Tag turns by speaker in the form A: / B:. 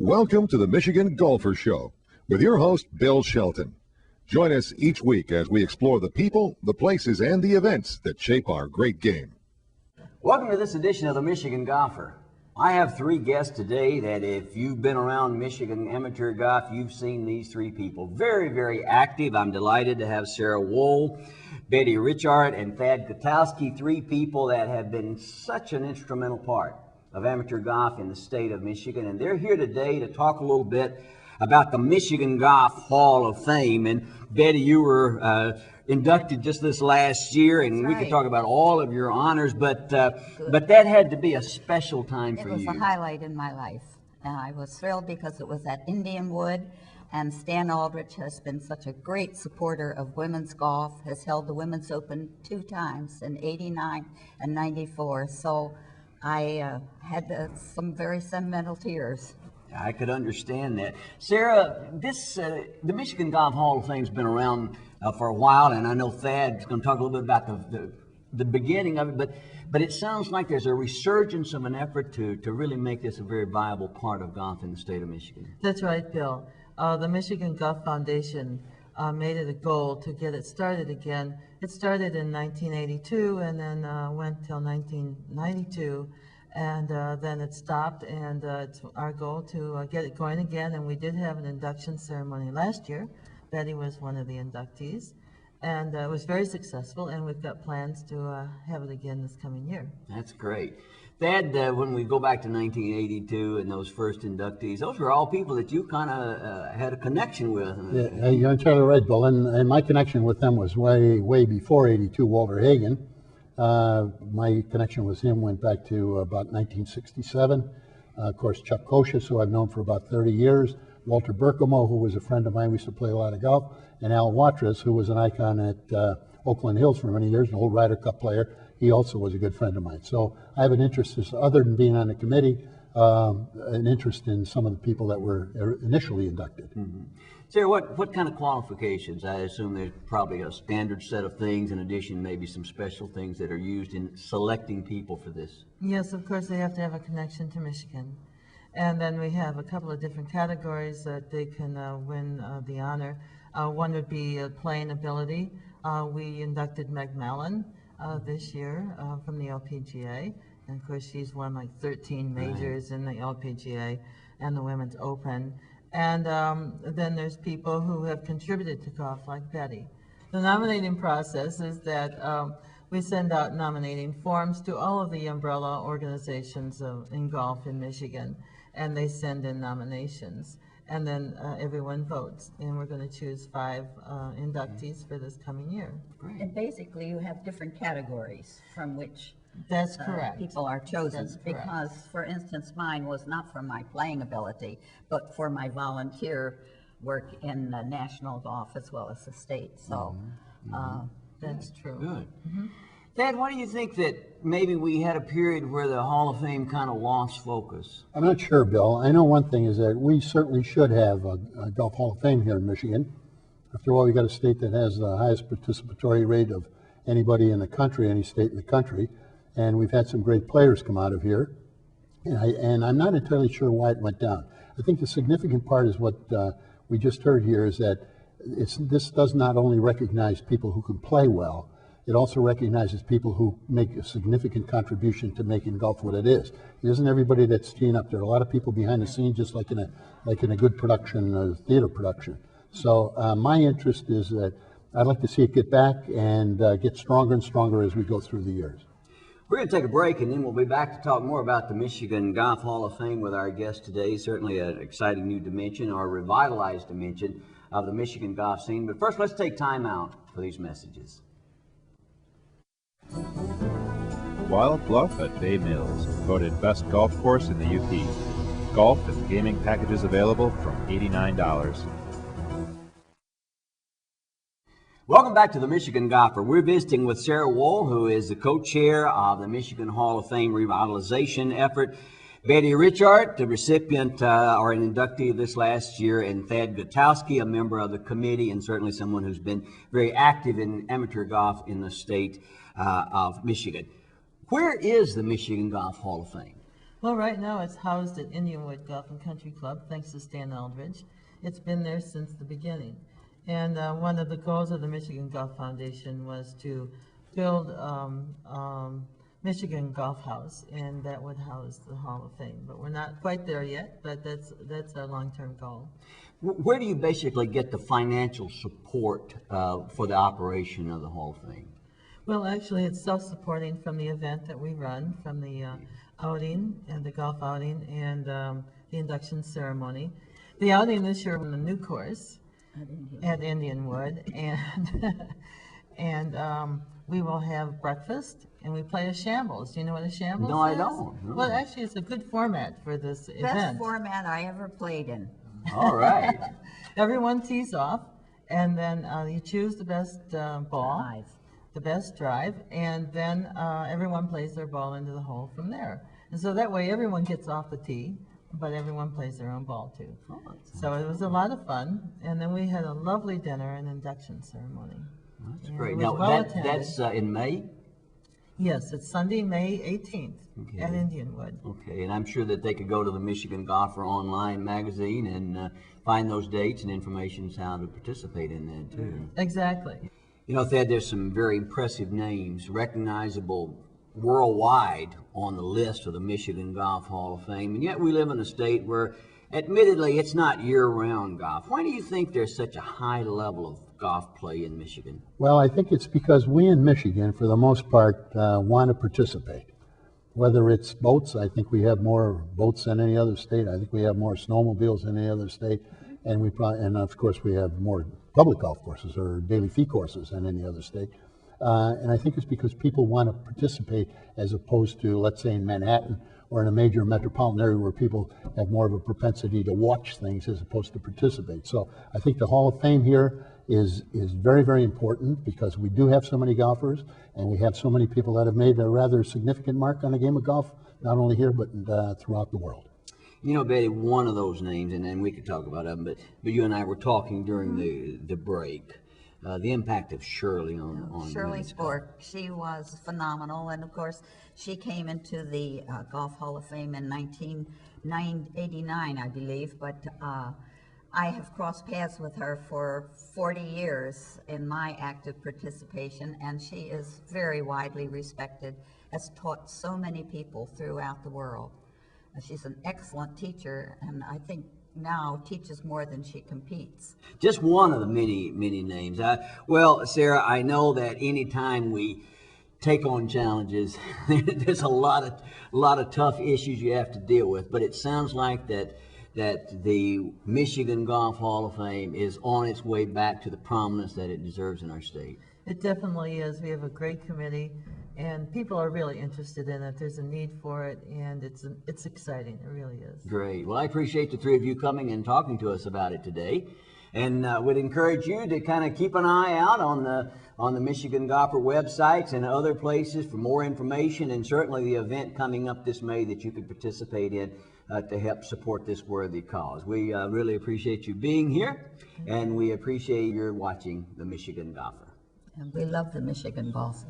A: Welcome to the Michigan Golfer Show with your host, Bill Shelton. Join us each week as we explore the people, the places, and the events that shape our great game.
B: Welcome to this edition of the Michigan Golfer. I have three guests today that if you've been around Michigan amateur golf, you've seen these three people. Very, very active. I'm delighted to have Sara Wold, Richart and Thad Gutowski, three people that have been such an instrumental part of amateur golf in the state of Michigan. And they're here today to talk a little bit about the Michigan Golf Hall of Fame. And Betty, you were inducted just this last year, and we could talk about all of your honors, but that had to be a special time for you.
C: It was a highlight in my life, and I was thrilled because it was at Indianwood, and Stan Aldrich has been such a great supporter of women's golf, has held the Women's Open 2 times in '89 and '94, so I had some very sentimental tears.
B: I could understand that. Sara, the Michigan Golf Hall of Fame's been around for a while, and I know Thad's going to talk a little bit about the beginning of it, but it sounds like there's a resurgence of an effort to really make this a very viable part of golf in the state of Michigan.
D: That's right, Bill. The Michigan Golf Foundation made it a goal to get it started again. It started in 1982 and then went till 1992. And then it stopped, and it's our goal to get it going again. And we did have an induction ceremony last year. Betty was one of the inductees, and it was very successful, and we've got plans to have it again this coming year.
B: That's great. Thad, when we go back to 1982 and those first inductees, those were all people that you kind of had a connection with.
E: Yeah, you're entirely right, Bill, and my connection with them was way before '82, Walter Hagen. My connection with him went back to about 1967. Of course, Chuck Kocius, who I've known for about 30 years, Walter Berkemo, who was a friend of mine, we used to play a lot of golf, and Al Watrous, who was an icon at Oakland Hills for many years, an old Ryder Cup player. He also was a good friend of mine. So I have an interest, other than being on the committee, an interest in some of the people that were initially inducted.
B: Mm-hmm. Sara, what kind of qualifications? I assume there's probably a standard set of things, in addition maybe some special things that are used in selecting people for this.
D: Yes, of course, they have to have a connection to Michigan. And then we have a couple of different categories that they can win the honor. One would be playing ability. We inducted Meg Mallon this year from the LPGA. And of course, she's won like 13 majors in the LPGA and the Women's Open. And then there's people who have contributed to golf, like Betty. The nominating process is that we send out nominating forms to all of the umbrella organizations in golf in Michigan, and they send in nominations. And then everyone votes, and we're going to choose 5 inductees for this coming year.
B: Great.
C: And basically, you have different categories from which
D: That's correct.
C: people are chosen.
D: That's correct.
C: Because, for instance, mine was not for my playing ability, but for my volunteer work in national golf as well as the state. So
D: That's true.
B: Good. Mm-hmm. Thad, why do you think that maybe we had a period where the Hall of Fame kind of lost focus?
E: I'm not sure, Bill. I know one thing is that we certainly should have a Golf Hall of Fame here in Michigan. After all, we got a state that has the highest participatory rate of anybody in the country, any state in the country. And we've had some great players come out of here, and I'm not entirely sure why it went down. I think the significant part is what we just heard here is that this does not only recognize people who can play well, it also recognizes people who make a significant contribution to making golf what it is. It isn't everybody that's teeing up. There are a lot of people behind the scenes, just like in a good production, theater production. So my interest is that I'd like to see it get back and get stronger and stronger as we go through the years.
B: We're going to take a break, and then we'll be back to talk more about the Michigan Golf Hall of Fame with our guest today. Certainly an exciting new dimension, or a revitalized dimension of the Michigan golf scene. But first, let's take time out for these messages.
F: Wild Bluff at Bay Mills, voted best golf course in the UP. Golf and gaming packages available from $89.
B: Welcome back to the Michigan Golfer. We're visiting with Sara Wold, who is the co-chair of the Michigan Hall of Fame revitalization effort. Richart, the recipient or an inductee this last year, and Thad Gutowski, a member of the committee, and certainly someone who's been very active in amateur golf in the state of Michigan. Where is the Michigan Golf Hall of Fame?
D: Well, right now it's housed at Indianwood Golf and Country Club, thanks to Stan Aldridge. It's been there since the beginning. And one of the goals of the Michigan Golf Foundation was to build Michigan Golf House, and that would house the Hall of Fame. But we're not quite there yet, but that's our long-term goal.
B: Where do you basically get the financial support for the operation of the Hall of Fame?
D: Well, actually, it's self-supporting from the event that we run, from the outing and the golf outing and the induction ceremony. The outing this year on the new course at Indianwood, and we will have breakfast, and we play a shambles. Do you know what a shambles is?
B: No, I don't. No.
D: Well, actually, it's a good format for this event.
C: Best format I ever played in.
B: All right.
D: Everyone tees off, and then you choose the best ball,
C: Drive.
D: the best drive, and then everyone plays their ball into the hole from there. And so that way everyone gets off the tee, but everyone plays their own ball too.
B: Oh,
D: So it was a lot of fun, and then we had a lovely dinner and induction ceremony.
B: that's
D: And
B: great.
D: it was
B: Now,
D: well attended.
B: that's in May?
D: Yes, it's Sunday, May 18th at
B: Okay.
D: Indianwood.
B: Okay, and I'm sure that they could go to the Michigan Golfer Online magazine and find those dates and information on how to participate in that too.
D: Exactly.
B: You know, Thad, there's some very impressive names, recognizable worldwide on the list of the Michigan Golf Hall of Fame, and yet we live in a state where, admittedly, it's not year-round golf. Why do you think there's such a high level of golf play in Michigan?
E: Well, I think it's because we in Michigan, for the most part, want to participate. Whether it's boats, I think we have more boats than any other state. I think we have more snowmobiles than any other state, and and of course we have more public golf courses or daily fee courses than any other state. And I think it's because people want to participate as opposed to, let's say, in Manhattan or in a major metropolitan area where people have more of a propensity to watch things as opposed to participate. So I think the Hall of Fame here is very, very important because we do have so many golfers and we have so many people that have made a rather significant mark on the game of golf, not only here but throughout the world.
B: You know, Betty, one of those names, and then we could talk about them, but you and I were talking during the break. The impact of Shirley on
C: Shirley
B: women's
C: Sport, she was phenomenal, and of course, she came into the Golf Hall of Fame in 1989, I believe, but I have crossed paths with her for 40 years in my active participation, and she is very widely respected, has taught so many people throughout the world. She's an excellent teacher, and I think now teaches more than she competes.
B: Just one of the many, many names. Well, Sarah, I know that anytime we take on challenges, there's a lot of tough issues you have to deal with, but it sounds like that the Michigan Golf Hall of Fame is on its way back to the prominence that it deserves in our state.
D: It definitely is. We have a great committee, and people are really interested in it. There's a need for it, and it's exciting. It really is.
B: Great. Well, I appreciate the three of you coming and talking to us about it today, and would encourage you to kind of keep an eye out on the Michigan Golfer websites and other places for more information, and certainly the event coming up this May that you could participate in to help support this worthy cause. We really appreciate you being here, and we appreciate your watching the Michigan Golfer.
C: And we love the Michigan golfer.